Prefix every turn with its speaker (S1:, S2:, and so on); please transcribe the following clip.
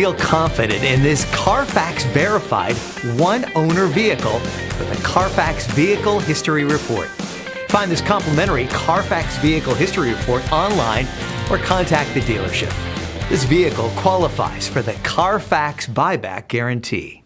S1: Feel confident in this Carfax verified one-owner vehicle with a Carfax Vehicle History Report. Find this complimentary Carfax Vehicle History Report online or contact the dealership. This vehicle qualifies for the Carfax Buyback Guarantee.